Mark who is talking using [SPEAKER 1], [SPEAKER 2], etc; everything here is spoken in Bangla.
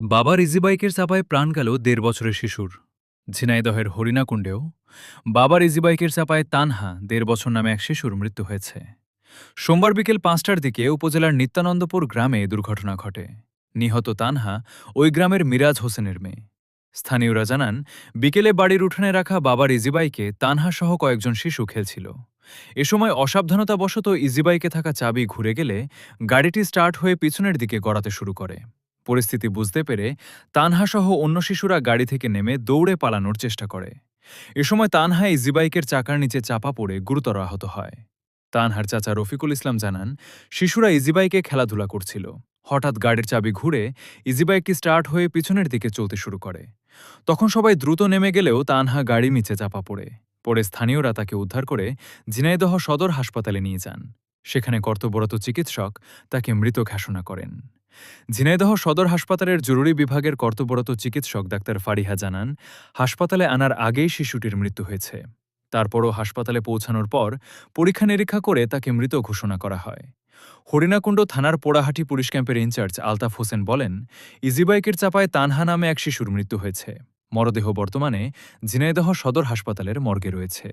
[SPEAKER 1] বাবার ইজিবাইকের চাপায় প্রাণ গেল ১.৫ বছরের শিশুর। ঝিনাইদহের হরিণাকুণ্ডেও বাবার ইজিবাইকের চাপায় তানহা ১.৫ বছর নামে এক শিশুর মৃত্যু হয়েছে। সোমবার বিকেল ৫টার দিকে উপজেলার নিত্যানন্দপুর গ্রামে দুর্ঘটনা ঘটে। নিহত তানহা ওই গ্রামের মিরাজ হোসেনের মেয়ে। স্থানীয়রা জানান, বিকেলে বাড়ির উঠানে রাখা বাবার ইজিবাইকে তানহা সহ কয়েকজন শিশু খেলছিল। এ সময় অসাবধানতাবশত ইজিবাইকে থাকা চাবি ঘুরে গেলে গাড়িটি স্টার্ট হয়ে পিছনের দিকে গড়াতে শুরু করে। পরিস্থিতি বুঝতে পেরে তানহাসহ অন্য শিশুরা গাড়ি থেকে নেমে দৌড়ে পালানোর চেষ্টা করে। এ সময় তানহা ইজিবাইকের চাকার নিচে চাপা পড়ে গুরুতর আহত হয়। তানহার চাচা রফিকুল ইসলাম জানান, শিশুরা ইজিবাইকে খেলাধুলা করছিল। হঠাৎ গাড়ির চাবি ঘুরে ইজিবাইকটি স্টার্ট হয়ে পিছনের দিকে চলতে শুরু করে। তখন সবাই দ্রুত নেমে গেলেও তানহা গাড়ির নিচে চাপা পড়ে। পরে স্থানীয়রা তাকে উদ্ধার করে ঝিনাইদহ সদর হাসপাতালে নিয়ে যান। সেখানে কর্তব্যরত চিকিৎসক তাকে মৃত ঘোষণা করেন। ঝিনাইদহ সদর হাসপাতালের জরুরি বিভাগের কর্তব্যরত চিকিৎসক ডাক্তার ফারিহা জানান, হাসপাতালে আনার আগেই শিশুটির মৃত্যু হয়েছে। তারপরও হাসপাতালে পৌঁছানোর পর পরীক্ষা নিরীক্ষা করে তাকে মৃত ঘোষণা করা হয়। হরিণাকুণ্ড থানার পোড়াহাটি পুলিশ ক্যাম্পের ইনচার্জ আলতাফ হোসেন বলেন, ইজিবাইকের চাপায় তানহা নামে এক শিশুর মৃত্যু হয়েছে। মরদেহ বর্তমানে ঝিনাইদহ সদর হাসপাতালের মর্গে রয়েছে।